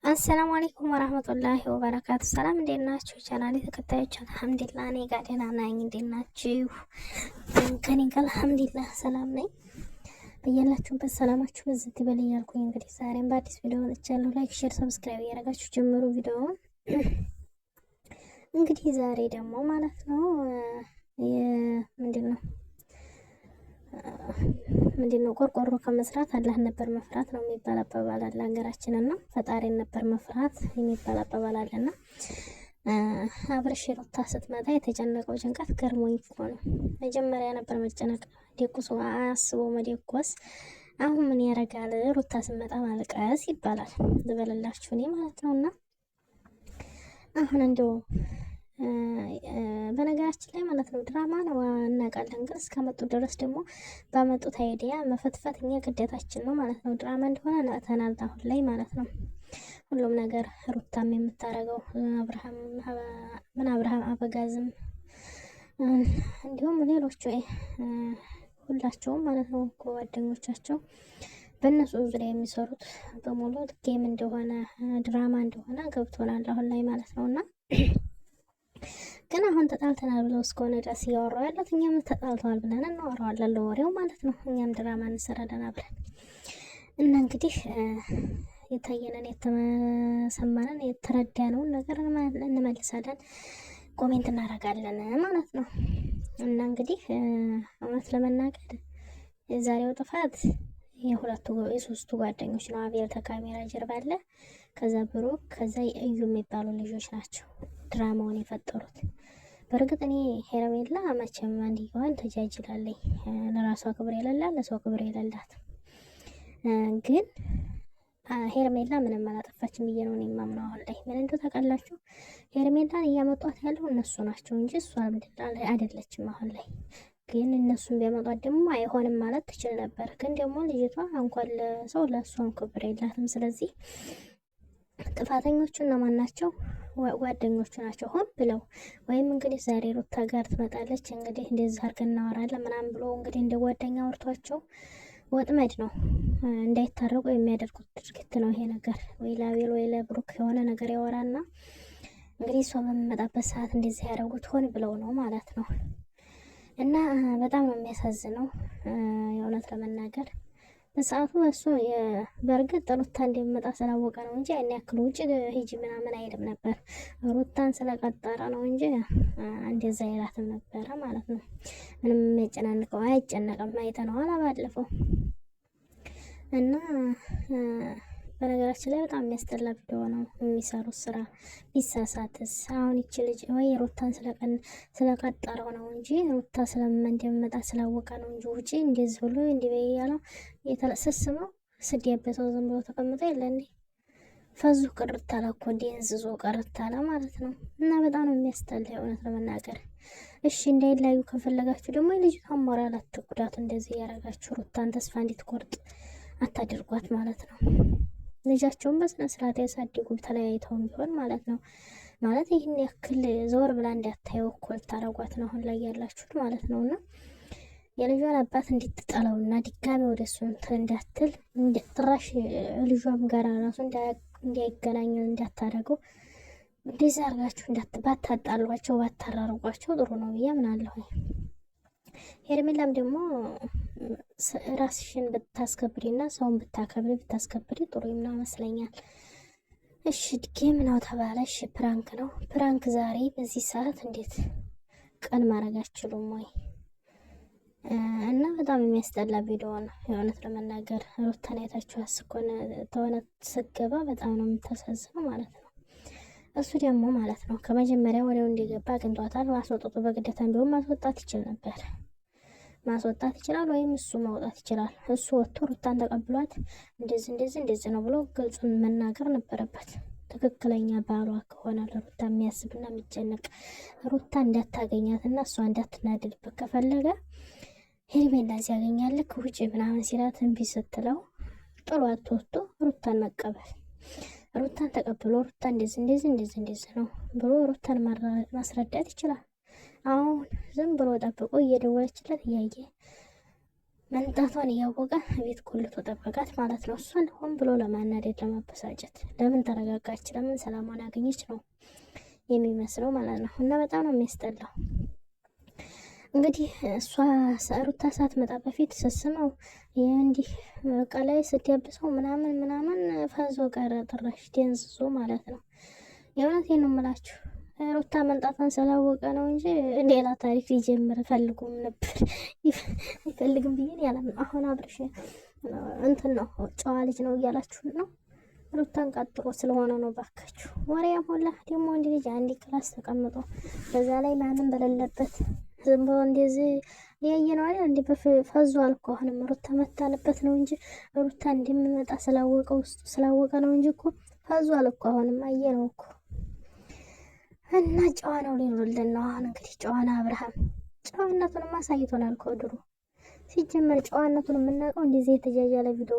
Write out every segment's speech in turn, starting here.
አሰላሙ አለይኩም ወራህመቱላሂ ወበረካቱ። ሰላም እንዴት ናችሁ? ቻናሌ ተከታዮች አልሐምዱሊላህ እኔ ጋር ደህና ነኝ። እንዴት ናችሁ? ከኔ ጋር አልሐምዱሊላህ ሰላም ነኝ። በያላችሁበት ሰላማችሁ በዝት ይበል እያልኩኝ እንግዲህ ዛሬም በአዲስ ቪዲዮ መጥቻለሁ። ላይክ፣ ሼር፣ ሰብስክራይብ እያደረጋችሁ ጀምሩ ቪዲዮውን። እንግዲህ ዛሬ ደግሞ ማለት ነው ምንድነው ቆርቆሮ ከመስራት አላህን ነበር መፍራት ነው የሚባል አባባል አለ ሀገራችንና ፈጣሪን ነበር መፍራት የሚባል አባባል አለና አብርሽ ሩታ ስትመጣ የተጨነቀው ጭንቀት ገርሞኝ እኮ ነው። መጀመሪያ ነበር መጨነቅ ደቁሶ አስቦ መደቆስ። አሁን ምን ያረጋል ሩታ ስትመጣ ማልቀስ ይባላል ልበልላችሁ እኔ ማለት ነውና አሁን እንደው በነገራችን ላይ ማለት ነው ድራማ ነው እናውቃለን፣ ግን እስከመጡ ድረስ ደግሞ ባመጡት አይዲያ መፈትፈት እኛ ግዴታችን ነው ማለት ነው። ድራማ እንደሆነ ናተናል አሁን ላይ ማለት ነው። ሁሉም ነገር ሩታም የምታረገው አብርሃም አበጋዝም እንዲሁም ሌሎቹ ሁላቸውም ማለት ነው ጓደኞቻቸው በእነሱ ዙሪያ የሚሰሩት በሙሉ ጌም እንደሆነ ድራማ እንደሆነ ገብቶናል አሁን ላይ ማለት ነውና ግን አሁን ተጣልተናል ብለው እስከሆነ ድረስ እያወራው ያለት እኛም ተጣልተዋል ብለን እናወራዋለን ለወሬው ማለት ነው። እኛም ድራማ እንሰራለን አብረን እና እንግዲህ የታየንን የተሰማንን የተረዳነውን ነገር እንመልሳለን፣ ኮሜንት እናደርጋለን ማለት ነው። እና እንግዲህ እውነት ለመናገር የዛሬው ጥፋት የሶስቱ ጓደኞች ነው። አቤል ከካሜራ ጀርባ አለ፣ ከዛ ብሩክ፣ ከዛ እዩ የሚባሉ ልጆች ናቸው ድራማውን የፈጠሩት። በእርግጥ እኔ ሄርሜላ መቼም አንድየዋን ተጃጅላለች፣ ለራሷ ክብር የሌላት ለሰው ክብር የሌላት። ግን ሄርሜላ ምንም አላጠፋችም ብዬ ነው የማምነው። አሁን ላይ ምን እንደው ታውቃላችሁ፣ ሄርሜላን እያመጧት ያለው እነሱ ናቸው እንጂ እሷ አይደለችም አሁን ላይ። ግን እነሱን ቢያመጧት ደግሞ አይሆንም ማለት ትችል ነበር። ግን ደግሞ ልጅቷ እንኳን ለሰው ለእሷም ክብር የላትም። ስለዚህ ጥፋተኞቹ እነማን ናቸው? ጓደኞቹ ናቸው። ሆን ብለው ወይም እንግዲህ ዛሬ ሩታ ጋር ትመጣለች እንግዲህ እንደዚህ አድርገን እናወራለን ምናምን ብሎ እንግዲህ እንደ ጓደኛ ወርቷቸው ወጥመድ ነው እንዳይታረቁ የሚያደርጉት ድርጊት ነው ይሄ ነገር። ወይ ለአቤል ወይ ለብሩክ የሆነ ነገር ያወራና እንግዲህ እሷ በምመጣበት ሰዓት እንደዚህ ያደረጉት ሆን ብለው ነው ማለት ነው። እና በጣም ነው የሚያሳዝነው የእውነት ለመናገር በሰዓቱ እሱ በእርግጥ ሩታ እንደሚመጣ ስላወቀ ነው እንጂ ያን ያክል ውጭ ሂጂ ምናምን አይልም ነበር። ሩታን ስለቀጠረ ነው እንጂ እንደዛ አይላትም ነበረ ማለት ነው። ምንም የሚያጨናንቀው አይጨነቅም። አይተነዋል ባለፈው እና በነገራችን ላይ በጣም የሚያስጠላ ቪዲዮ ነው የሚሰሩት ስራ። ቢሳሳትስ አሁን ይቺ ልጅ ወይ ሩታን ስለቀጠረው ነው እንጂ ሩታ እንደሚመጣ ስላወቀ ነው እንጂ ውጪ እንደዚህ ብሎ እንዲህ በይ ያለው የተለሰስመው ስዲያበሰው ዝም ብሎ ተቀምጦ የለ እንዴ ፈዙ ቅርት አለ እኮ እንዲንዝዞ ቀርት አለ ማለት ነው። እና በጣም ነው የሚያስጠላ የእውነት ለመናገር። እሺ እንዳይለያዩ ከፈለጋችሁ ደግሞ የልጅቷን ሞራል አትጉዳቱ። እንደዚህ ያረጋችሁ ሩታን ተስፋ እንድትቆርጥ አታድርጓት ማለት ነው። ልጃቸውን በስነ ስርዓት ያሳድጉ ተለያይተውም ቢሆን ማለት ነው። ማለት ይህን ያክል ዘወር ብላ እንዳታየው እኮ ልታረጓት ነው አሁን ላይ ያላችሁት ማለት ነውና የልጇን አባት እንድትጠላውና ድጋሚ ወደሱ እንዳትል ጥራሽ ልጇም ጋር ራሱ እንዳይገናኙ እንዳታረገው እንደዚህ አርጋችሁ ባታጣሏቸው ባታራርቋቸው ጥሩ ነው ብዬ አምናለሁ። ሄርሜላም ደግሞ ራስሽን ብታስከብሪና ሰውን ብታስከብሪ ጥሩ ይመስለኛል። እሺ ጌም ነው ተባለሽ፣ ፕራንክ ነው። ፕራንክ ዛሬ በዚህ ሰዓት እንዴት ቀን ማድረግ አትችሉም ወይ? እና በጣም የሚያስጠላ ቪዲዮ ነው የእውነት ለመናገር። ሩታን አይታችሁ አስኮነ ተሆነ ስገባ በጣም ነው የምታሳዝነው ማለት ነው። እሱ ደግሞ ማለት ነው ከመጀመሪያ ወዲያው እንዲገባ አግኝቷታል። ማስወጣቱ በግዴታ ቢሆን ማስወጣት ይችል ነበር። ማስወጣት ይችላል ወይም እሱ ማውጣት ይችላል። እሱ ወጥቶ ሩታን ተቀብሏት እንደዚህ ነው ብሎ ግልጹን መናገር ነበረበት። ትክክለኛ ባሏ ከሆነ ለሩታ የሚያስብና የሚጨነቅ ሩታ እንዳታገኛትና እሷ እንዳትናደድበት ከፈለገ ሄርሜላ ሲያገኛልክ ውጭ ምናምን ሲላት እምቢ ስትለው ጥሏት ወጥቶ ሩታን መቀበል፣ ሩታን ተቀብሎ ሩታ እንደዚህ ነው ብሎ ሩታን ማስረዳት ይችላል። አሁን ዝም ብሎ ጠብቆ እየደወለችለት እያየ መንጣቷን እያወቀ ቤት ኮልቶ ጠበቃት ማለት ነው። እሷን ሆን ብሎ ለማናደድ ለማበሳጨት፣ ለምን ተረጋጋች፣ ለምን ሰላሟን ያገኘች ነው የሚመስለው ማለት ነው። እና በጣም ነው የሚያስጠላው። እንግዲህ እሷ ሩታ ሳትመጣ በፊት ስስመው እንዲህ በቃ ላይ ስትያብሰው ምናምን ምናምን ፈዞ ቀረ፣ ጥራሽ ደንዝዞ ማለት ነው። የእውነቴን ነው የምላችሁ። ሩታ መንጣቷን ስላወቀ ነው እንጂ ሌላ ታሪክ ሊጀምር ፈልጉም ነበር። አይፈልግም ብዬ ያለም አሁን አብርሽ እንትን ነው ጨዋ ልጅ ነው እያላችሁ ነው። ሩታን ቀጥሮ ስለሆነ ነው። ባካችሁ ወሬም ሁላ ደግሞ አንድ ልጅ አንድ ክላስ ተቀምጦ በዛ ላይ ማንም በሌለበት ዝም ብሎ እንደዚህ ያየ ነው አይደል? እንዴ በፈዙ አልኩ። አሁንም ሩታ መታለበት ነው እንጂ ሩታ እንደሚመጣ ስላወቀ ውስጡ ስላወቀ ነው እንጂ እኮ ፈዙ አልኩ። አሁንም አየ ነው እኮ እና ጨዋ ነው ሊሉልን ነው። አሁን እንግዲህ ጨዋና አብርሃም ጨዋነቱንም አሳይቶናል እኮ ድሮ። ሲጀመር ጨዋነቱን የምናውቀው እንደዚህ የተጃጃለ ቪዲዮ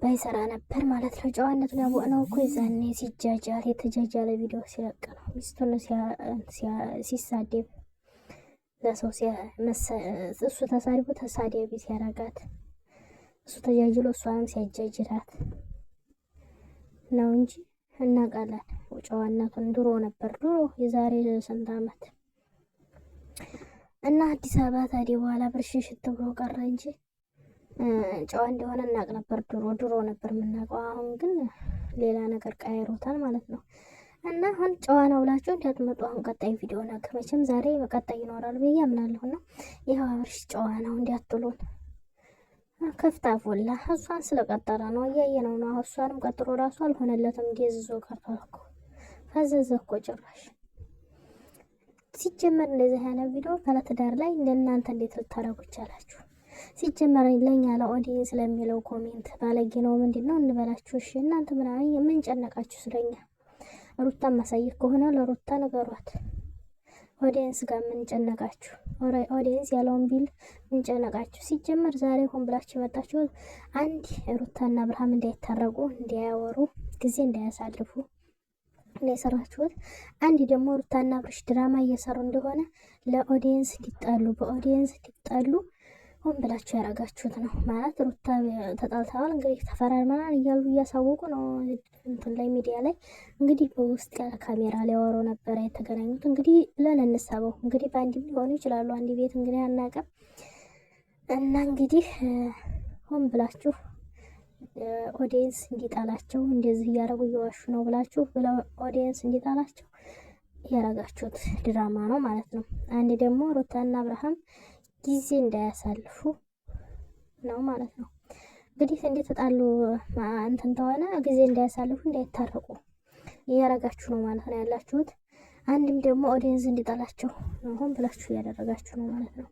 ባይሰራ ነበር ማለት ነው። ጨዋነቱን ያወቅነው እኮ የዛኔ ሲጃጃል የተጃጃለ ቪዲዮ ሲለቅ ነው። ሚስቱን ሲሳደብ ለሰው እሱ ተሳድቦ ተሳዳቢ ሲያረጋት እሱ ተጃጅሎ እሷንም ሲያጃጅላት ነው እንጂ እናውቃለን። ጨዋነቱን ድሮ ነበር፣ ድሮ የዛሬ ስንት ዓመት እና አዲስ አበባ ታዲያ በኋላ ብርሽሽት ብሎ ቀረ እንጂ ጨዋ እንደሆነ እናቅ ነበር። ድሮ ነበር የምናውቀው። አሁን ግን ሌላ ነገር ቀይሮታል ማለት ነው። እና አሁን ጨዋ ነው ብላችሁ እንዳትመጡ። አሁን ቀጣይ ቪዲዮ ነገር መቼም ዛሬ በቀጣይ ይኖራል ብዬ አምናለሁ። እና ይኸው አብርሽ ጨዋ ነው እንዲያትሉን ከፍታ ፎላ እሷን ስለቀጠረ ነው እያየነው ነው። እሷንም ቀጥሮ ራሱ አልሆነለትም። እንደዝዞ ቀርቷል እኮ ፈዘዘ እኮ ጭራሽ። ሲጀመር እንደዚህ አይነት ቪዲዮ ባለትዳር ላይ እንደናንተ እንዴት ልታረጉ ይቻላችሁ? ሲጀመር ለኛ ለኦዲየንስ ስለሚለው ኮሜንት ባለጌ ነው ምንድን ነው እንበላችሁ? እሺ እናንተ ምን ጨነቃችሁ ስለኛ? ሩታን ማሳየት ከሆነ ለሩታ ነገሯት። ኦዲየንስ ጋር ምን ጨነቃችሁ? ኦዲየንስ ያለውን ቢል ምን ጨነቃችሁ? ሲጀመር ዛሬ ሆን ብላችሁ የመጣችሁ አንድ ሩታና አብርሃም እንዳይታረቁ፣ እንዲያወሩ፣ ጊዜ እንዳያሳልፉ ነው የሰራችሁት። አንድ ደግሞ ሩታና አብርሽ ድራማ እየሰሩ እንደሆነ ለኦዲየንስ እንዲጣሉ፣ በኦዲየንስ እንዲጣሉ ሆን ብላችሁ ያረጋችሁት ነው ማለት። ሩታ ተጣልተዋል እንግዲህ ተፈራርመናል እያሉ እያሳወቁ ነው እንትን ላይ ሚዲያ ላይ እንግዲህ በውስጥ ያለ ካሜራ ሊያወሩ ነበረ የተገናኙት። እንግዲህ ብለን እንሳበው እንግዲህ በአንድ ሊሆኑ ይችላሉ፣ አንድ ቤት እንግዲህ አናውቅም። እና እንግዲህ ሆን ብላችሁ ኦዲየንስ እንዲጣላቸው እንደዚህ እያረጉ እየዋሹ ነው ብላችሁ ብለው ኦዲየንስ እንዲጣላቸው ያረጋችሁት ድራማ ነው ማለት ነው። አንድ ደግሞ ሩታና አብርሃም ጊዜ እንዳያሳልፉ ነው ማለት ነው። እንግዲህ እንደተጣሉ እንትን ተሆነ ጊዜ እንዳያሳልፉ እንዳይታረቁ እያረጋችሁ ነው ማለት ነው ያላችሁት። አንድም ደግሞ ኦዲየንስ እንዲጣላቸው ሆን ብላችሁ እያደረጋችሁ ነው ማለት ነው።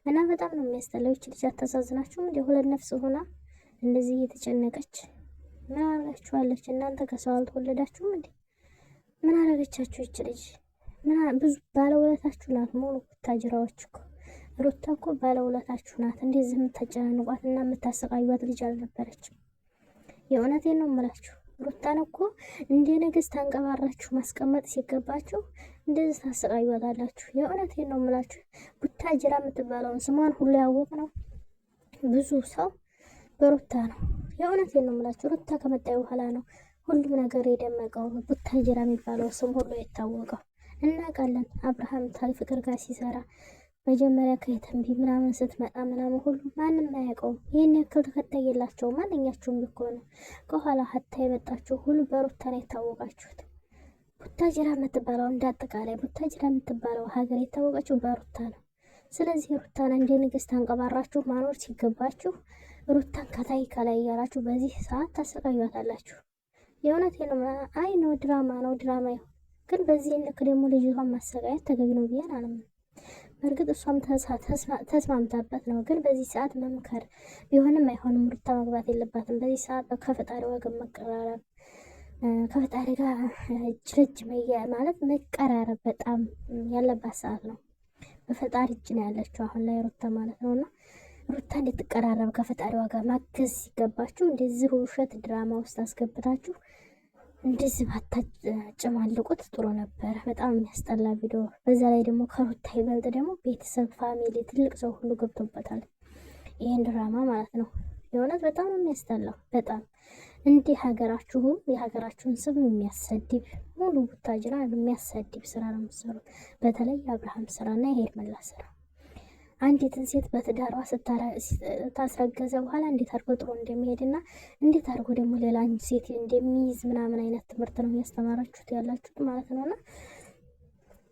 እና በጣም ነው የሚያስጠላው። ይች ልጅ አታሳዝናችሁም? እንደ ሁለት ነፍስ ሆና እንደዚህ እየተጨነቀች ምን አረጋችኋለች? እናንተ ከሰው አልተወለዳችሁም እንዴ? ምን አረገቻችሁ ይች ልጅ? ብዙ ባለውለታችሁ ናት። ሙሉ ታጅራዎች እኮ ሩታ እኮ ባለውለታችሁ ናት። እንደዚህ የምታጨናንቋት እና የምታሰቃዩት ልጅ አልነበረችም። የእውነቴን ነው የምላችሁ። ሩታን እኮ እንደ ንግስት አንቀባራችሁ ማስቀመጥ ሲገባችሁ እንደዚህ ታሰቃዩታላችሁ። የእውነቴን ነው የምላችሁ። ቡታጅራ የምትባለውን ስሟን ሁሉ ያወቅ ነው ብዙ ሰው በሩታ ነው። የእውነቴን ነው የምላችሁ። ሩታ ከመጣ በኋላ ነው ሁሉም ነገር የደመቀው። ቡታጅራ የሚባለው ስም ሁሉ የታወቀው እናውቃለን። አብርሃም ፍቅር ጋር ሲሰራ መጀመሪያ ከየተንቢ ምናምን ስትመጣ ምናምን ሁሉ ማንም አያውቀውም። ይህን ያክል ተከታይ የላቸው ማንኛችሁም ቢሆኑ ከኋላ ሀታ የመጣችሁ ሁሉ በሩታ ነው የታወቃችሁት። ቡታጅራ የምትባለው እንዳጠቃላይ ቡታጅራ የምትባለው ሀገር የታወቀችው በሩታ ነው። ስለዚህ ሩታን እንደ ንግስት አንቀባራችሁ ማኖር ሲገባችሁ ሩታን ከታይ ከላይ እያላችሁ በዚህ ሰዓት ታሰቃዩታላችሁ። የእውነት ነው። አይ ነው ድራማ ነው ድራማ ይሁን፣ ግን በዚህ ልክ ደግሞ ልጅቷን ማሰቃየት ተገቢ ነው ብዬ አላምንም። በእርግጥ እሷም ተስማምታበት ነው፣ ግን በዚህ ሰዓት መምከር ቢሆንም አይሆንም። ሩታ መግባት የለባትም በዚህ ሰዓት ከፈጣሪ ወገን መቀራረብ፣ ከፈጣሪ ጋር እጅ ለእጅ ማለት መቀራረብ በጣም ያለባት ሰዓት ነው። በፈጣሪ እጅ ነው ያለችው አሁን ላይ ሩታ ማለት ነውና ሩታ እንድትቀራረብ ከፈጣሪዋ ጋር ማገዝ ሲገባችሁ እንደዚህ ውሸት ድራማ ውስጥ አስገብታችሁ እንደዚህ ባታጨማልቁት ጥሩ ነበረ። በጣም የሚያስጠላ ቪዲዮ። በዛ ላይ ደግሞ ከሩታ ይበልጥ ደግሞ ቤተሰብ፣ ፋሚሊ፣ ትልቅ ሰው ሁሉ ገብቶበታል። ይሄን ድራማ ማለት ነው። የእውነት በጣም ነው የሚያስጠላው። በጣም እንዲህ ሀገራችሁም የሀገራችሁን ስም የሚያሰድብ ሙሉ ቡታጅራ የሚያሰድብ ስራ ነው የምትሰሩት። በተለይ የአብርሃም ስራና የሄርሜላ ስራ አንዲትን ሴት በትዳሯ ታስረገዘ በኋላ እንዴት አድርጎ ጥሩ እንደሚሄድና እንዴት አድርጎ ደግሞ ሌላ ሴት እንደሚይዝ ምናምን አይነት ትምህርት ነው ያስተማራችሁት ያላችሁት ማለት ነውና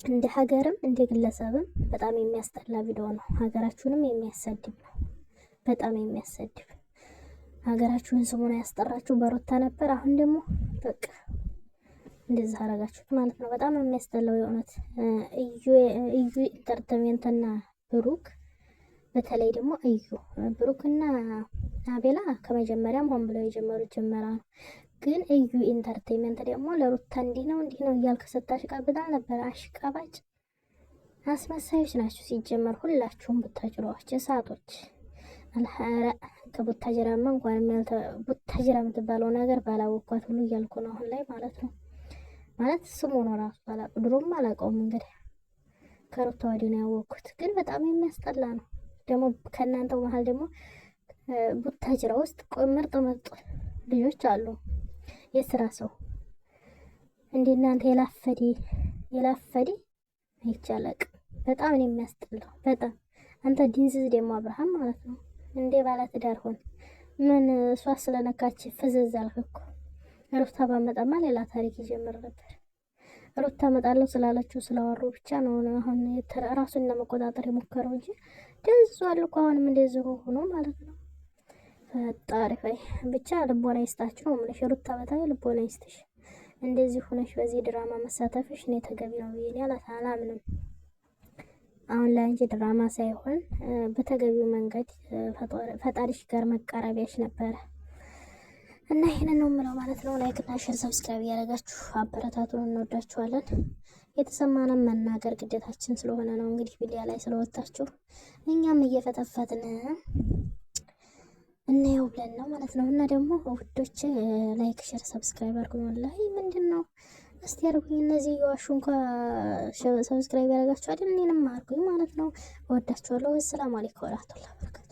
እንደ ሀገርም እንደ ግለሰብም በጣም የሚያስጠላ ቪዲዮ ነው። ሀገራችሁንም የሚያሰድብ ነው። በጣም የሚያሰድብ ሀገራችሁን ስሙን ያስጠራችሁ በሩታ ነበር። አሁን ደግሞ በቃ እንደዛ አረጋችሁት ማለት ነው። በጣም የሚያስጠላው የእውነት እዩ ኢንተርቴንመንትና ብሩክ በተለይ ደግሞ እዩ ብሩክና አቤላ ከመጀመሪያም ሆን ብለው የጀመሩት ጀመራ ነው። ግን እዩ ኢንተርቴንመንት ደግሞ ለሩታ እንዲህ ነው እያልክ ስታሽቃብጥ ነበር። አሽቃባጭ አስመሳዮች ናቸው ሲጀመር ሁላችሁም ቡታጅራዎች እሳቶች። አልሐረ ከቡታጅራማ እንኳን ቡታጅራ የምትባለው ነገር ባላወኳት ሁሉ እያልኩ ነው አሁን ላይ ማለት ነው። ማለት ስሙ ነው ራሱ ባላውቅ ድሮም አላውቀውም እንግዲህ ከሩታ ወዲህ ነው ያወቅኩት። ግን በጣም የሚያስጠላ ነው። ደግሞ ከእናንተው መሀል ደግሞ ቡታጅራ ውስጥ ምርጥ ልጆች አሉ። የስራ ሰው እንደ እናንተ የላፈዲ አይቻለቅ። በጣም ነው የሚያስጠላው። በጣም አንተ ዲንዝዝ ደግሞ አብርሃም ማለት ነው እንደ ባለ ትዳር ሆን ምን እሷ ስለነካች ፍዝዝ አልክ እኮ። ሩታ ባመጣማ ሌላ ታሪክ ይጀምር ነበር። ሩታ መጣለው ስላለችው ስላወሩ ብቻ ነው አሁን ራሱን ለመቆጣጠር የሞከረው እንጂ ደንዝዟል እኮ አሁንም እንደዚህ ሆኖ ማለት ነው። ፈጣሪ ሆይ ብቻ ልቦና ይስጣችሁ ነው የምልሽ። ሩታ በተለይ ልቦና ይስጥሽ። እንደዚህ ሆነሽ በዚህ ድራማ መሳተፍሽ እኔ ተገቢ ነው ብዬ አላምንም። አሁን ላይ እንጂ ድራማ ሳይሆን በተገቢው መንገድ ፈጣሪሽ ጋር መቃረቢያሽ ነበረ እና ይሄንን ነው የምለው ማለት ነው። ላይክ እና ሼር ሰብስክራይብ ያደረጋችሁ አበረታቱን። እንወዳችኋለን። የተሰማንን መናገር ግዴታችን ስለሆነ ነው እንግዲህ ቪዲዮ ላይ ስለወጣችሁ እኛም እየፈተፈትን እናየው ብለን ነው ማለት ነው። እና ደግሞ ውዶች ላይክ ሼር ሰብስክራይብ አድርጉኝ። ወላሂ ምንድነው እስቲ አድርጉኝ። እነዚህ የዋሹ እንኳን ሰብስክራይብ ያደረጋችሁ አይደል? እኔንም አድርጉኝ ማለት ነው። እወዳችኋለሁ። ሰላም አለይኩም ወራህመቱላሂ ወበረካቱ።